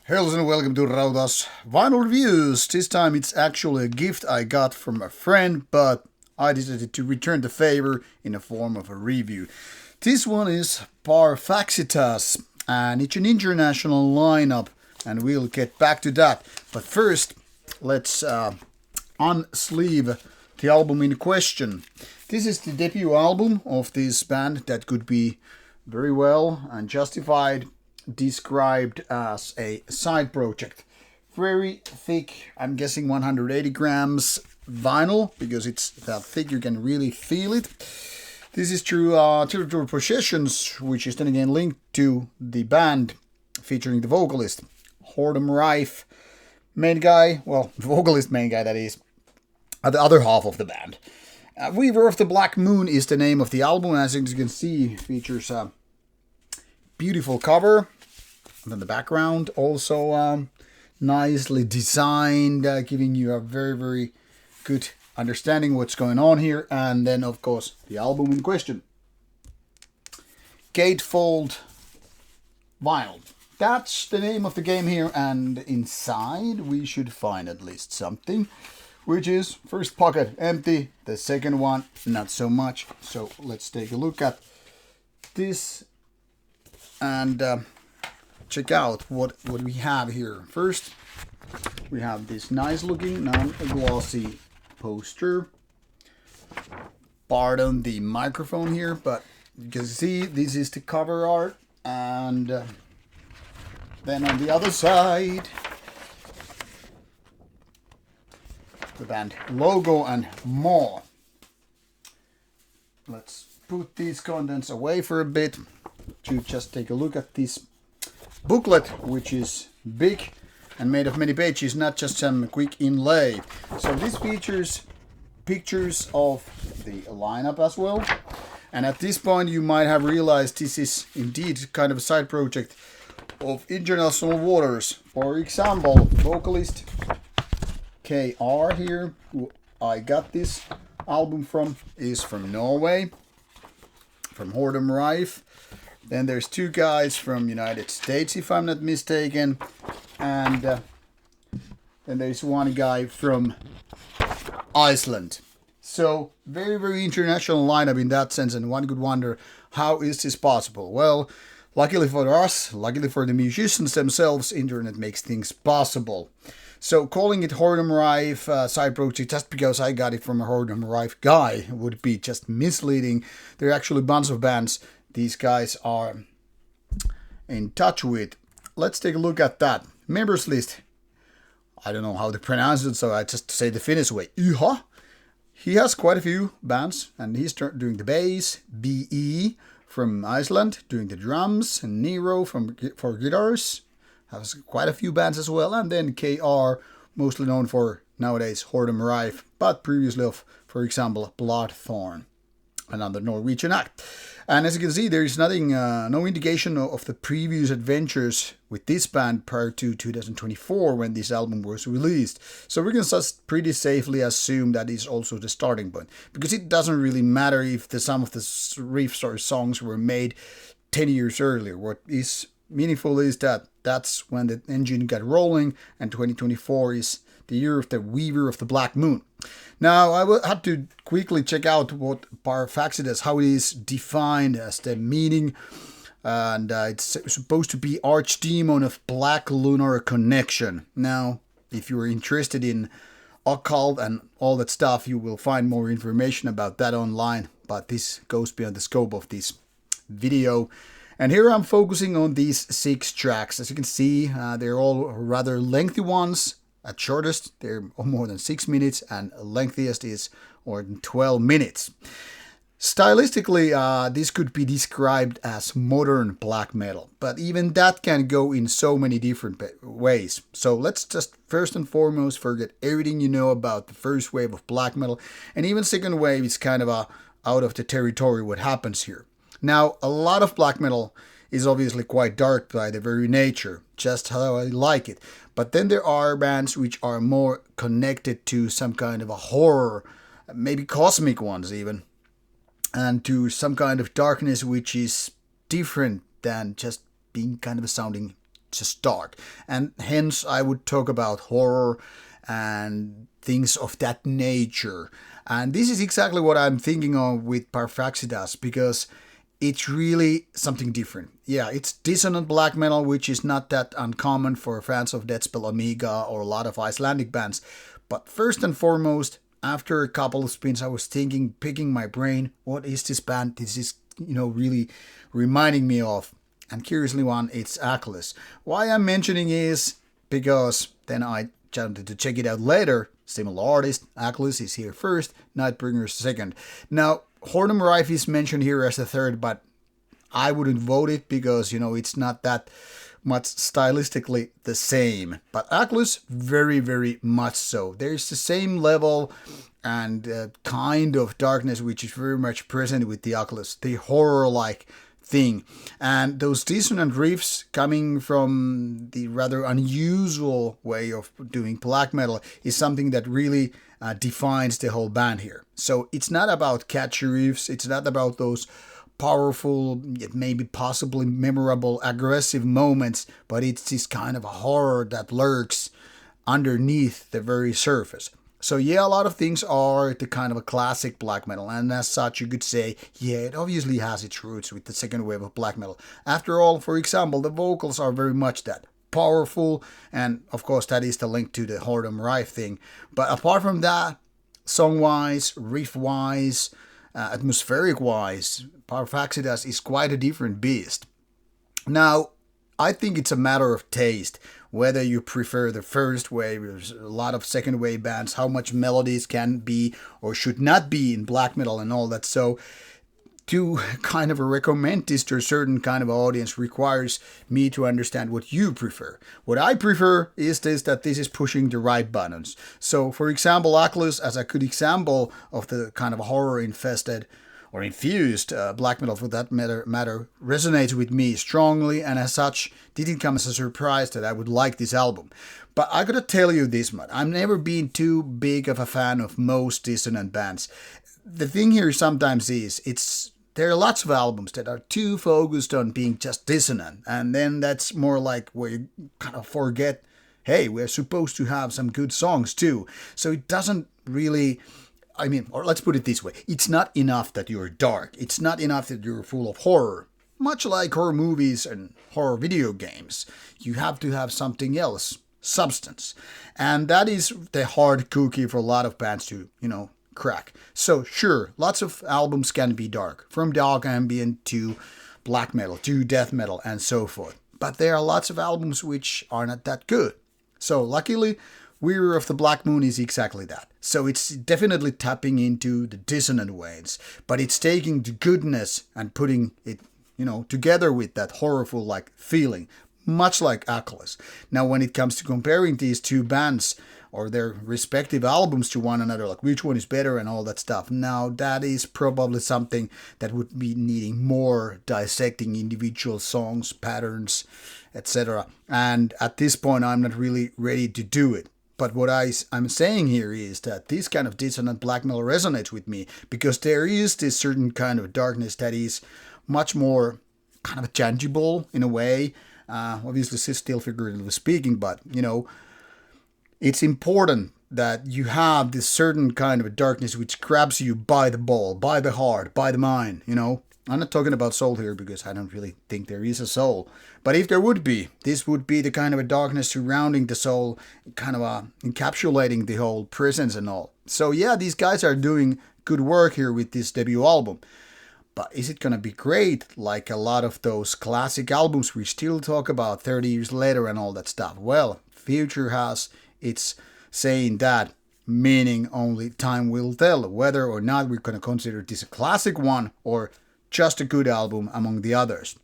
Hello and welcome to Rauta's Vinyl Reviews. This time it's actually a gift I got from a friend, but I decided to return the favor in the form of a review. This one is Parfaxitas, and it's an international lineup, and we'll get back to that. But first, let's unsleeve the album in question. This is the debut album of this band that could be very well and justified described as a side project. Very thick, I'm guessing 180 grams vinyl, because it's that thick you can really feel it. This is through Terratur Possessions, which is then again linked to the band featuring the vocalist, Rife, main guy, well, vocalist main guy that is, the other half of the band. Weaver of the Black Moon is the name of the album, as you can see, features a beautiful cover. And then the background also nicely designed, giving you a very, very good understanding what's going on here. And then, of course, the album in question. Gatefold vinyl. That's the name of the game here. And inside we should find at least something, which is first pocket empty, the second one not so much. So let's take a look at this and check out what we have here. First, we have this nice looking non-glossy poster. Pardon the microphone here, but you can see this is the cover art, and then on the other side, the band logo and more. Let's put these contents away for a bit to just take a look at this booklet, which is big and made of many pages, not just some quick inlay. So this features pictures of the lineup as well. And at this point you might have realized this is indeed kind of a side project of international waters. For example, vocalist KR here, who I got this album from, is from Norway, from Rife. Then there's two guys from United States, if I'm not mistaken. And then there's one guy from Iceland. So very, very international lineup in that sense. And one could wonder, how is this possible? Well, luckily for us, luckily for the musicians themselves, internet makes things possible. So calling it Rife side project just because I got it from a Rife guy would be just misleading. There are actually a bunch of bands these guys are in touch with. Let's take a look at that. Members list. I don't know how to pronounce it, so I just say the Finnish way. Yha. He has quite a few bands, and he's doing the bass. BE from Iceland, doing the drums. And Nero for guitars. Has quite a few bands as well. And then KR, mostly known for nowadays Rife, but previously of, for example, Bloodthorn, another Norwegian act. And as you can see, there is nothing, no indication of the previous adventures with this band prior to 2024 when this album was released. So we can just pretty safely assume that is also the starting point, because it doesn't really matter if some of the riffs or songs were made 10 years earlier. What is meaningful is that that's when the engine got rolling, and 2024 is the year of the Weaver of the Black Moon. Now, I had to quickly check out what Parfaxitas, how it is defined as the meaning. And it's supposed to be archdemon of black lunar connection. Now, if you're interested in occult and all that stuff, you will find more information about that online. But this goes beyond the scope of this video. And here I'm focusing on these 6 tracks. As you can see, they're all rather lengthy ones. At shortest, they're more than 6 minutes, and lengthiest is more than 12 minutes. Stylistically, this could be described as modern black metal, but even that can go in so many different ways. So let's just first and foremost forget everything you know about the first wave of black metal, and even second wave is kind of out of the territory what happens here. Now, a lot of black metal is obviously quite dark by their very nature, just how I like it. But then there are bands which are more connected to some kind of a horror, maybe cosmic ones even, and to some kind of darkness which is different than just being kind of sounding just dark. And hence I would talk about horror and things of that nature. And this is exactly what I'm thinking of with Parfaxitas, because it's really something different. Yeah, it's dissonant black metal, which is not that uncommon for fans of Deathspell Omega or a lot of Icelandic bands. But first and foremost, after a couple of spins, I was thinking, picking my brain, what is this band? This is, really reminding me of. And curiously one, it's Achilles. Why I'm mentioning is because then I wanted to check it out later. Similar artist, Achilles is here first, Nightbringer second. Now, Hornum Rife is mentioned here as the third, but I wouldn't vote it because, it's not that much stylistically the same. But Achilles, very, very much so. There's the same level and kind of darkness which is very much present with the Achilles, the horror-like thing. And those dissonant riffs coming from the rather unusual way of doing black metal is something that really defines the whole band here. So it's not about catchy riffs, it's not about those powerful, yet maybe possibly memorable, aggressive moments, but it's this kind of a horror that lurks underneath the very surface. So yeah, a lot of things are the kind of a classic black metal, and as such you could say, yeah, it obviously has its roots with the second wave of black metal. After all, for example, the vocals are very much that. Powerful, and of course that is the link to the Hornum Rife thing. But apart from that, song-wise, riff-wise, atmospheric-wise, Parfaxitas is quite a different beast. Now, I think it's a matter of taste, whether you prefer the first wave, there's a lot of second wave bands, how much melodies can be or should not be in black metal and all that. So to kind of recommend this to a certain kind of audience requires me to understand what you prefer. What I prefer is that this is pushing the right buttons. So for example, Achilles, as a good example of the kind of horror-infested or infused black metal for that matter resonates with me strongly, and as such didn't come as a surprise that I would like this album. But I gotta tell you this much, I've never been too big of a fan of most dissonant bands. The thing here sometimes is there are lots of albums that are too focused on being just dissonant, and then that's more like where you kind of forget, hey, we're supposed to have some good songs too. So it doesn't really, or let's put it this way, it's not enough that you're dark, it's not enough that you're full of horror. Much like horror movies and horror video games, you have to have something else, substance. And that is the hard cookie for a lot of bands to, crack. So sure, lots of albums can be dark, from dark ambient to black metal to death metal and so forth. But there are lots of albums which are not that good. So luckily, Weaver of the Black Moon is exactly that. So it's definitely tapping into the dissonant waves, but it's taking the goodness and putting it, together with that horrorful like feeling, much like Achilles. Now when it comes to comparing these two bands or their respective albums to one another, like which one is better and all that stuff, now that is probably something that would be needing more dissecting individual songs, patterns, etc. And at this point I'm not really ready to do it. But what I'm saying here is that this kind of dissonant black metal resonates with me because there is this certain kind of darkness that is much more kind of tangible in a way. Obviously still figuratively speaking, but it's important that you have this certain kind of a darkness which grabs you by the ball, by the heart, by the mind, I'm not talking about soul here because I don't really think there is a soul. But if there would be, this would be the kind of a darkness surrounding the soul, kind of encapsulating the whole presence and all. So yeah, these guys are doing good work here with this debut album. But is it going to be great like a lot of those classic albums we still talk about 30 years later and all that stuff? Well, Future has its saying that, meaning only time will tell whether or not we're going to consider this a classic one or just a good album among the others.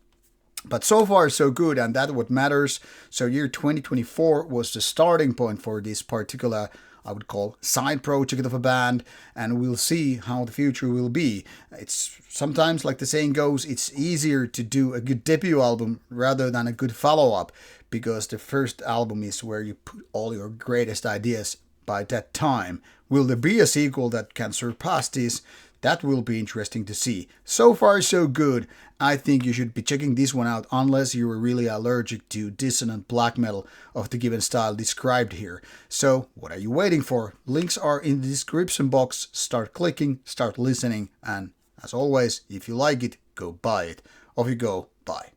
But so far so good, and that's what matters. So year 2024 was the starting point for this particular, I would call, side project of a band, and we'll see how the future will be. It's sometimes, like the saying goes, it's easier to do a good debut album rather than a good follow-up, because the first album is where you put all your greatest ideas by that time. Will there be a sequel that can surpass this? That will be interesting to see. So far so good. I think you should be checking this one out unless you are really allergic to dissonant black metal of the given style described here. So what are you waiting for? Links are in the description box. Start clicking, start listening, and as always, if you like it, go buy it. Off you go. Bye.